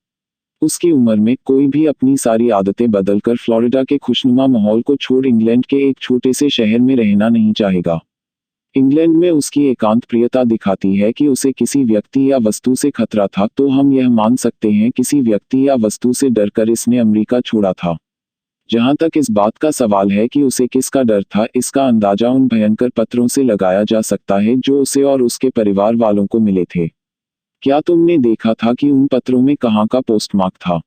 उसकी उम्र में कोई भी अपनी सारी आदतें बदलकर फ्लोरिडा के खुशनुमा माहौल को छोड़ इंग्लैंड के एक छोटे से शहर में रहना नहीं चाहेगा। इंग्लैंड में उसकी एकांत प्रियता दिखाती है कि उसे किसी व्यक्ति या वस्तु से खतरा था, तो हम यह मान सकते हैं किसी व्यक्ति या वस्तु से डरकर इसने अमेरिका छोड़ा था। जहां तक इस बात का सवाल है कि उसे किसका डर था, इसका अंदाजा उन भयंकर पत्रों से लगाया जा सकता है जो उसे और उसके परिवार वालों को मिले थे। क्या तुमने देखा था कि उन पत्रों में कहाँ का पोस्टमार्क था?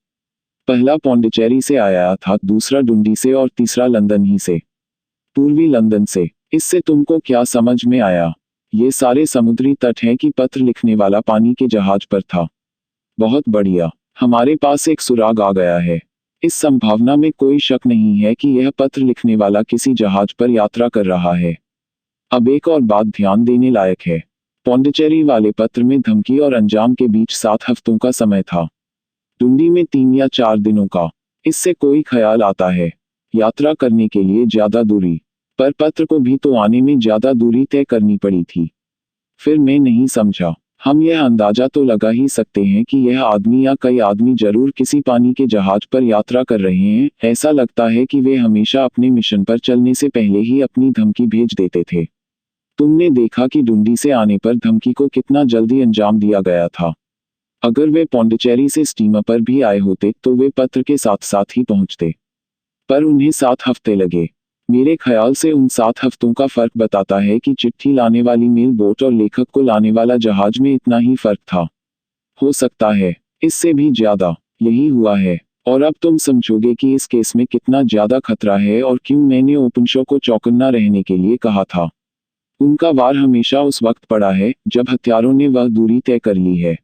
पहला पौंडीचेरी से आया था, दूसरा डुंडी से और तीसरा लंदन ही से, पूर्वी लंदन से। इससे तुमको क्या समझ में आया? ये सारे समुद्री तट हैं कि पत्र लिखने वाला पानी के जहाज पर था। बहुत बढ़िया, हमारे पास एक सुराग आ गया है। इस संभावना में कोई शक नहीं है कि यह पत्र लिखने वाला किसी जहाज पर यात्रा कर रहा है। अब एक और बात ध्यान देने लायक है। पौंडीचेरी वाले पत्र में धमकी और अंजाम के बीच 7 हफ्तों का समय था, डुंडी में 3 या 4 दिनों का। इससे कोई ख्याल आता है यात्रा करने के लिए ज्यादा दूरी, पर पत्र को भी तो आने में ज्यादा दूरी तय करनी पड़ी थी। फिर मैं नहीं समझा। हम यह अंदाजा तो लगा ही सकते हैं कि यह आदमी या कई आदमी जरूर किसी पानी के जहाज पर यात्रा कर रहे हैं। ऐसा लगता है कि वे हमेशा अपने मिशन पर चलने से पहले ही अपनी धमकी भेज देते थे। तुमने देखा कि डुंडी से आने पर धमकी को कितना जल्दी अंजाम दिया गया था। अगर वे पौंडीचेरी से स्टीमर पर भी आए होते तो वे पत्र के साथ साथ ही पहुंचते, पर उन्हें 7 हफ्ते लगे। मेरे ख्याल से उन 7 हफ्तों का फर्क बताता है कि चिट्ठी लाने वाली मेल बोट और लेखक को लाने वाला जहाज में इतना ही फर्क था। हो सकता है इससे भी ज्यादा। यही हुआ है। और अब तुम समझोगे कि इस केस में कितना ज्यादा खतरा है और क्यों मैंने ओपनशॉ को चौकन्ना रहने के लिए कहा था। उनका वार हमेशा उस वक्त पड़ा है जब हथियारों ने वह दूरी तय कर ली है।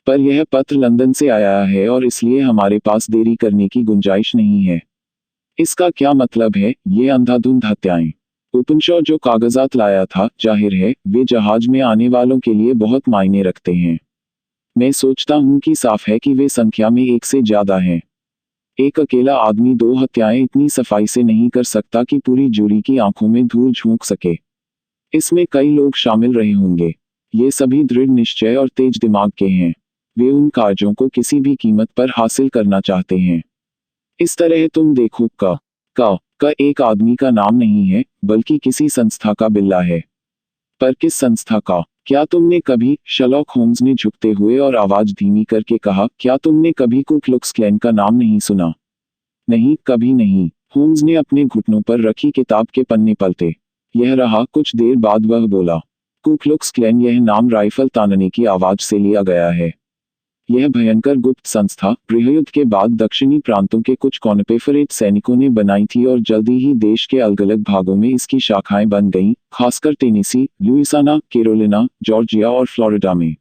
पर यह पत्र लंदन से आया है और इसलिए हमारे पास देरी करने की गुंजाइश नहीं है। इसका क्या मतलब है? ये अंधाधुंध हत्याएं। ओपनशॉ जो कागजात लाया था, जाहिर है वे जहाज में आने वालों के लिए बहुत मायने रखते हैं। मैं सोचता हूं कि साफ है कि वे संख्या में 1 से ज्यादा हैं। एक अकेला आदमी 2 हत्याएं इतनी सफाई से नहीं कर सकता कि पूरी जूरी की आंखों में धूल झोंक सके। इसमें कई लोग शामिल रहे होंगे। ये सभी दृढ़ निश्चय और तेज दिमाग के हैं। वे उन कार्यों को किसी भी कीमत पर हासिल करना चाहते हैं। इस तरह तुम देखो का एक आदमी का नाम नहीं है, बल्कि किसी संस्था का बिल्ला है। पर किस संस्था का? क्या तुमने कभी, शर्लॉक होम्स ने झुकते हुए और आवाज धीमी करके कहा, क्या तुमने कभी कू क्लुक्स क्लैन का नाम नहीं सुना? नहीं, कभी नहीं। होम्स ने अपने घुटनों पर रखी किताब के पन्ने पलटे। यह रहा। कुछ देर बाद वह बोला, कू क्लुक्स क्लैन, यह नाम राइफल तानने की आवाज से लिया गया है। यह भयंकर गुप्त संस्था गृहयुद्ध के बाद दक्षिणी प्रांतों के कुछ कॉन्फेडरेट सैनिकों ने बनाई थी और जल्दी ही देश के अलग अलग भागों में इसकी शाखाएं बन गईं, खासकर टेनेसी, लुइसियाना, कैरोलिना, जॉर्जिया और फ्लोरिडा में।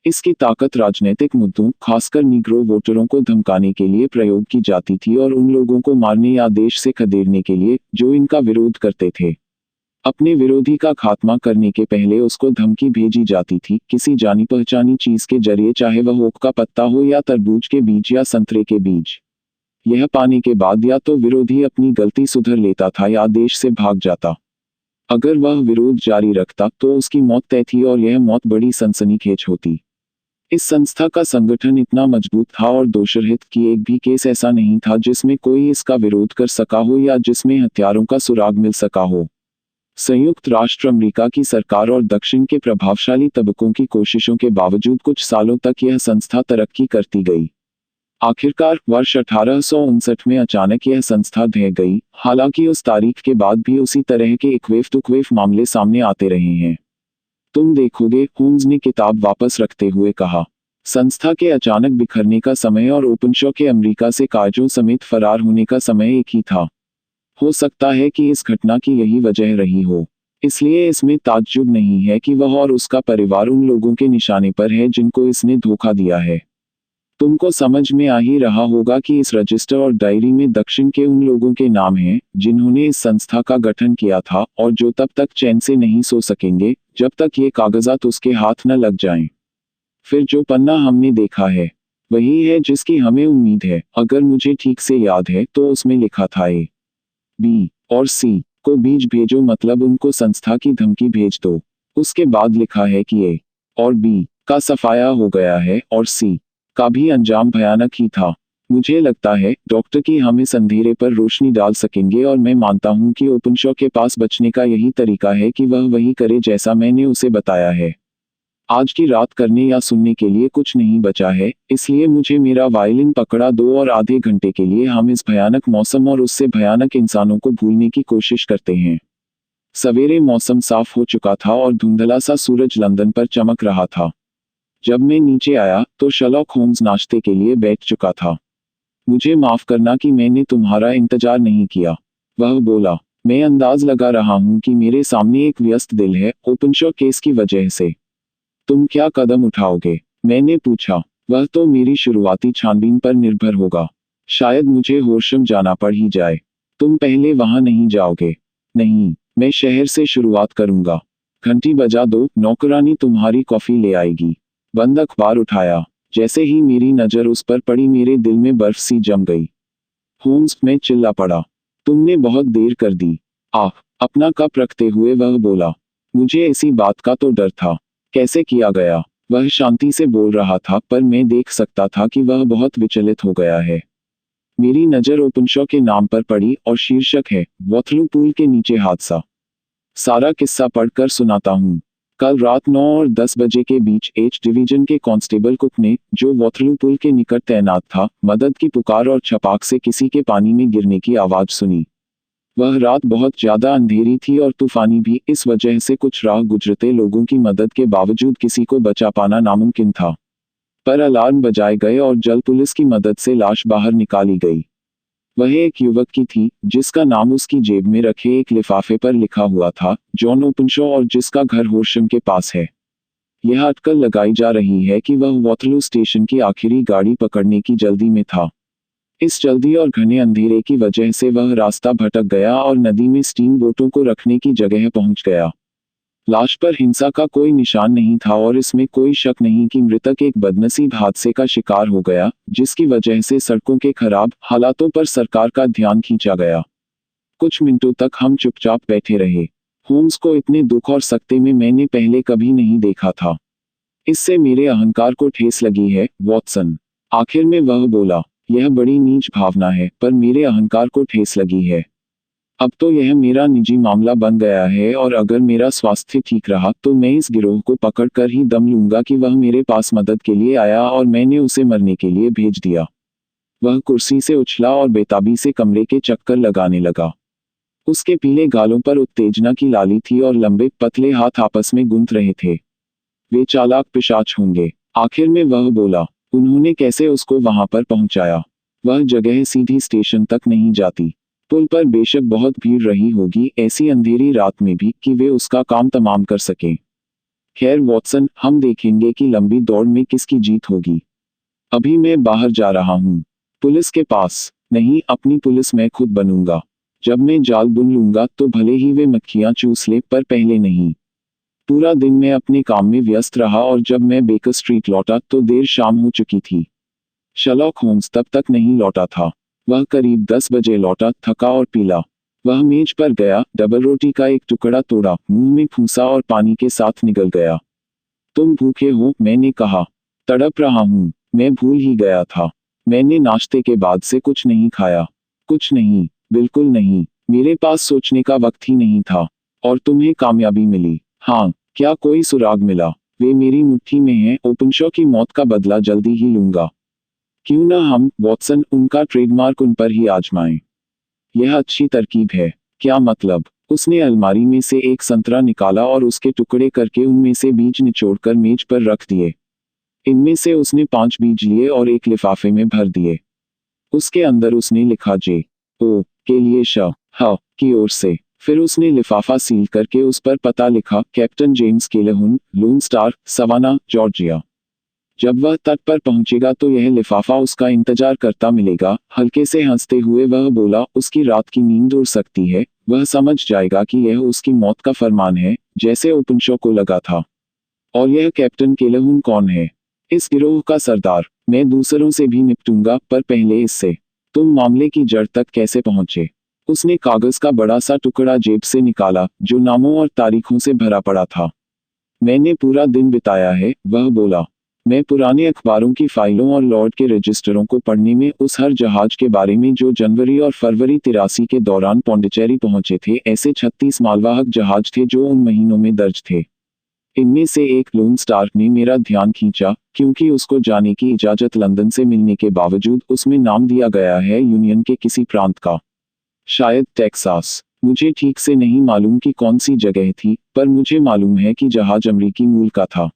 इसकी ताकत राजनीतिक मुद्दों, खासकर नीग्रो वोटरों को धमकाने के लिए प्रयोग की जाती थी और उन लोगों को मारने या देश से खदेड़ने के लिए जो इनका विरोध करते थे। अपने विरोधी का खात्मा करने के पहले उसको धमकी भेजी जाती थी, किसी जानी पहचानी चीज के जरिए, चाहे वह ओक का पत्ता हो या तरबूज के बीज या संतरे के बीज। यह पाने के बाद या तो विरोधी अपनी गलती सुधर लेता था या देश से भाग जाता। अगर वह विरोध जारी रखता तो उसकी मौत तय थी और यह मौत बड़ी सनसनीखेज होती। इस संस्था का संगठन इतना मजबूत था और दोषरहित कि एक भी केस ऐसा नहीं था जिसमें कोई इसका विरोध कर सका हो या जिसमें हथियारों का सुराग मिल सका हो। संयुक्त राष्ट्र अमेरिका की सरकार और दक्षिण के प्रभावशाली तबकों की कोशिशों के बावजूद कुछ सालों तक यह संस्था तरक्की करती गई। आखिरकार वर्ष 1859 में अचानक यह संस्था ढह गई। हालांकि उस तारीख के बाद भी उसी तरह के इक्वेफ मामले सामने आते रहे हैं। तुम देखोगे, होम्स ने किताब वापस रखते हुए कहा। संस्था के अचानक बिखरने का समय और ओपनशॉ के अमेरिका से काजों समेत फरार होने का समय एक ही था। हो सकता है कि इस घटना की यही वजह रही हो। इसलिए इसमें ताज्जुब नहीं है कि वह और उसका परिवार उन लोगों के निशाने पर है जिनको इसने धोखा दिया है। तुमको समझ में आ ही रहा होगा कि इस रजिस्टर और डायरी में दक्षिण के उन लोगों के नाम हैं जिन्होंने इस संस्था का गठन किया था और जो तब तक चैन से नहीं सो सकेंगे जब तक ये कागजात उसके हाथ न लग जाएं। फिर जो पन्ना हमने देखा है वही है जिसकी हमें उम्मीद है। अगर मुझे ठीक से याद है तो उसमें लिखा था ए, बी और सी को बीज भेजो, मतलब उनको संस्था की धमकी भेज दो। उसके बाद लिखा है कि ए और बी का सफाया हो गया है और सी का भी अंजाम भयानक ही था। मुझे लगता है डॉक्टर कि हम इस अंधेरे पर रोशनी डाल सकेंगे और मैं मानता हूं कि ओपनशॉ के पास बचने का यही तरीका है कि वह वही करे जैसा मैंने उसे बताया है। आज की रात करने या सुनने के लिए कुछ नहीं बचा है, इसलिए मुझे मेरा वायलिन पकड़ा दो और आधे घंटे के लिए हम इस भयानक मौसम और उससे भयानक इंसानों को भूलने की कोशिश करते हैं। सवेरे मौसम साफ हो चुका था और धुंधला सा सूरज लंदन पर चमक रहा था। जब मैं नीचे आया तो शर्लॉक होम्स नाश्ते के लिए बैठ चुका था। मुझे माफ करना कि मैंने तुम्हारा इंतजार नहीं किया, वह बोला। मैं अंदाज लगा रहा हूं कि मेरे सामने एक व्यस्त दिल है ओपनशॉ केस की वजह से। तुम क्या कदम उठाओगे? मैंने पूछा। वह तो मेरी शुरुआती छानबीन पर निर्भर होगा। शायद मुझे होर्शम जाना पड़ ही जाए। तुम पहले वहां नहीं जाओगे? नहीं, मैं शहर से शुरुआत करूंगा। घंटी बजा दो, नौकरानी तुम्हारी कॉफी ले आएगी। बंद अखबार उठाया। जैसे ही मेरी नजर उस पर पड़ी मेरे दिल में बर्फ सी जम गई। होम्स, मैं चिल्ला पड़ा। तुमने बहुत देर कर दी। आह, अपना कप रखते हुए वह बोला। मुझे इसी बात का तो डर था। कैसे किया गया? वह शांति से बोल रहा था पर मैं देख सकता था कि वह बहुत विचलित हो गया है। मेरी नजर ओपनशॉ के नाम पर पड़ी और शीर्षक है वॉथलू पूल के नीचे हादसा। सारा किस्सा पढ़कर सुनाता हूँ। कल रात 9 और 10 बजे के बीच एच डिवीजन के कांस्टेबल कुक ने, जो वॉथलू पुल के निकट तैनात था, मदद की पुकार और छपाक से किसी के पानी में गिरने की आवाज सुनी। वह रात बहुत ज्यादा अंधेरी थी और तूफानी भी, इस वजह से कुछ राह गुजरते लोगों की मदद के बावजूद किसी को बचा पाना नामुमकिन था। पर अलार्म बजाए गए और जल पुलिस की मदद से लाश बाहर निकाली गई। वह एक युवक की थी जिसका नाम उसकी जेब में रखे एक लिफाफे पर लिखा हुआ था, जॉन ओपनशॉ, और जिसका घर होर्शम के पास है। यह अटकल लगाई जा रही है कि वह वॉटरलू स्टेशन की आखिरी गाड़ी पकड़ने की जल्दी में था। इस जल्दी और घने अंधेरे की वजह से वह रास्ता भटक गया और नदी में स्टीम बोटों को रखने की जगह पहुंच गया। लाश पर हिंसा का कोई निशान नहीं था और इसमें कोई शक नहीं कि मृतक एक बदनसीब हादसे का शिकार हो गया, जिसकी वजह से सड़कों के खराब हालातों पर सरकार का ध्यान खींचा गया। कुछ मिनटों तक हम चुपचाप बैठे रहे। होम्स को इतने दुख और सख्ते में मैंने पहले कभी नहीं देखा था। इससे मेरे अहंकार को ठेस लगी है, वॉटसन। आखिर में वह बोला। यह बड़ी नीच भावना है, पर मेरे अहंकार को ठेस लगी है। अब तो यह मेरा निजी मामला बन गया है और अगर मेरा स्वास्थ्य ठीक रहा तो मैं इस गिरोह को पकड़ कर ही दम लूंगा कि वह मेरे पास मदद के लिए आया और मैंने उसे मरने के लिए भेज दिया। वह कुर्सी से उछला और बेताबी से कमरे के चक्कर लगाने लगा। उसके पीले गालों पर उत्तेजना की लाली थी और लंबे पतले हाथ आपस में गूंथ रहे थे। वे चालाक पिशाच होंगे। आखिर में वह बोला। उन्होंने कैसे उसको वहां पर पहुंचाया? वह जगह सीधी स्टेशन तक नहीं जाती। पुल पर बेशक बहुत भीड़ रही होगी ऐसी अंधेरी रात में भी, कि वे उसका काम तमाम कर सकें। खैर वॉटसन, हम देखेंगे कि लंबी दौड़ में किसकी जीत होगी। अभी मैं बाहर जा रहा हूँ। पुलिस के पास नहीं, अपनी पुलिस मैं खुद बनूंगा। जब मैं जाल बुन लूंगा तो भले ही वे मक्खियां चूस ले, पर पहले नहीं। पूरा दिन मैं अपने काम में व्यस्त रहा और जब मैं बेकर स्ट्रीट लौटा तो देर शाम हो चुकी थी। शर्लॉक होम्स तब तक नहीं लौटा था। वह करीब 10 बजे लौटा, थका और पीला। वह मेज पर गया, डबल रोटी का एक टुकड़ा तोड़ा, मुंह में फूंसा और पानी के साथ निगल गया। तुम भूखे हो? मैंने कहा। तड़प रहा हूँ। मैं भूल ही गया था। मैंने नाश्ते के बाद से कुछ नहीं खाया। कुछ नहीं, बिल्कुल नहीं। मेरे पास सोचने का वक्त ही नहीं था। और तुम्हें कामयाबी मिली। हाँ, क्या कोई सुराग मिला? वे मेरी मुट्ठी में हैं। ओपनशॉ की मौत का बदला जल्दी ही लूंगा। क्यों ना हम, वॉटसन, उनका ट्रेडमार्क उन पर ही आजमाएं। यह अच्छी तरकीब है। क्या मतलब? उसने अलमारी में से एक संतरा निकाला और उसके टुकड़े करके उनमें से बीज निचोड़कर मेज पर रख दिए। इनमें से उसने 5 बीज लिए और एक लिफाफे में भर दिए। उसके अंदर उसने लिखा जे ओ के लिए श ह की ओर से। फिर उसने लिफाफा सील करके उस पर पता लिखा, captain James Calhoun, Lone Star, Savannah, Georgia. जब वह तट पर पहुंचेगा तो यह लिफाफा उसका इंतजार करता मिलेगा। हल्के से हंसते हुए वह बोला, उसकी रात की नींद उड़ सकती है, वह समझ जाएगा कि यह उसकी मौत का फरमान है, जैसे ओपनशॉ को लगा था। और यह कैप्टन केलहुन कौन है? इस गिरोह का सरदार। मैं दूसरों से भी निपटूंगा, पर पहले इससे। तुम मामले की जड़ तक कैसे पहुंचे? उसने कागज का बड़ा सा टुकड़ा जेब से निकाला, जो नामों और तारीखों से भरा पड़ा था। मैंने पूरा दिन बिताया है, वह बोला। मैं पुराने अखबारों की फाइलों और लॉर्ड के रजिस्टरों को पढ़ने में, उस हर जहाज के बारे में जो जनवरी और फरवरी 83 के दौरान पौंडीचेरी पहुंचे थे। ऐसे 36 मालवाहक जहाज थे जो उन महीनों में दर्ज थे। इनमें से एक लोन स्टार ने मेरा ध्यान खींचा, क्योंकि उसको जाने की इजाजत लंदन से मिलने के बावजूद उसमें नाम दिया गया है यूनियन के किसी प्रांत का। शायद टेक्सास। मुझे ठीक से नहीं मालूम कि कौन सी जगह थी, पर मुझे मालूम है कि जहाज अमरीकी मूल का था।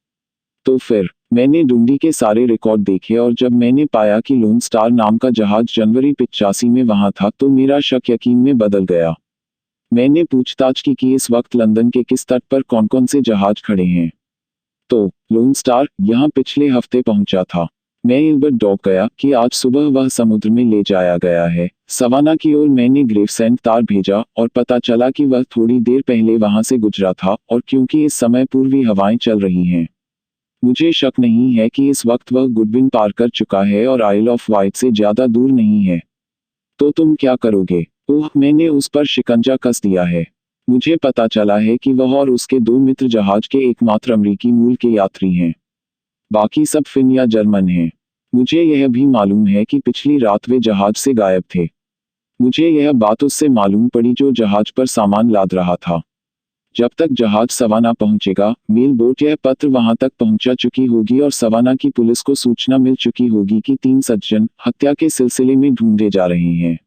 तो फिर मैंने डुंडी के सारे रिकॉर्ड देखे और जब मैंने पाया कि लोन स्टार नाम का जहाज जनवरी 85 में वहां था तो मेरा शक यकीन में बदल गया। मैंने पूछताछ की कि इस वक्त लंदन के किस तट पर कौन कौन से जहाज खड़े हैं। तो लोन स्टार यहाँ पिछले हफ्ते पहुंचा था। मैं इल्बर्ट डॉक गया कि आज सुबह वह समुद्र में ले जाया गया है। सवाना की ओर मैंने ग्रेवसेंट तार भेजा और पता चला कि वह थोड़ी देर पहले वहां से गुजरा था, और क्योंकि इस समय पूर्वी हवाएं चल रही हैं, मुझे शक नहीं है कि इस वक्त वह गुडविन पार कर चुका है और आइल ऑफ वाइट से ज्यादा दूर नहीं है। तो तुम क्या करोगे? ओह, मैंने उस पर शिकंजा कस दिया है। मुझे पता चला है कि वह और उसके 2 मित्र जहाज के एकमात्र अमरीकी मूल के यात्री हैं। बाकी सब फिन या जर्मन हैं। मुझे यह भी मालूम है कि पिछली रात वे जहाज से गायब थे। मुझे यह बात उससे मालूम पड़ी जो जहाज पर सामान लाद रहा था। जब तक जहाज सवाना पहुंचेगा, मेल बोट यह पत्र वहां तक पहुंचा चुकी होगी और सवाना की पुलिस को सूचना मिल चुकी होगी कि 3 सज्जन हत्या के सिलसिले में ढूंढे जा रहे हैं।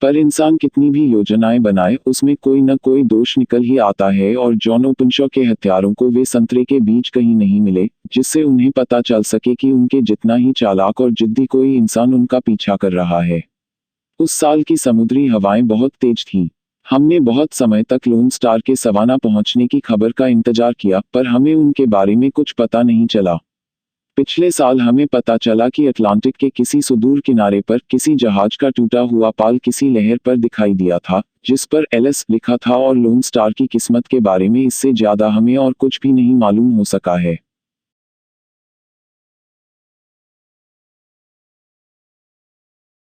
पर इंसान कितनी भी योजनाएं बनाए, उसमें कोई न कोई दोष निकल ही आता है, और जॉन ओपनशॉ के हत्यारों को वे संतरे के बीज कहीं नहीं मिले, जिससे उन्हें पता चल सके कि उनके जितना ही चालाक और जिद्दी कोई इंसान उनका पीछा कर रहा है। उस साल की समुद्री हवाएं बहुत तेज थीं। हमने बहुत समय तक लोन स्टार के सवाना पहुंचने की खबर का इंतजार किया, पर हमें उनके बारे में कुछ पता नहीं चला। पिछले साल हमें पता चला कि अटलांटिक के किसी सुदूर किनारे पर किसी जहाज का टूटा हुआ पाल किसी लहर पर दिखाई दिया था, जिस पर एलएस लिखा था, और लोन स्टार की किस्मत के बारे में इससे ज्यादा हमें और कुछ भी नहीं मालूम हो सका है।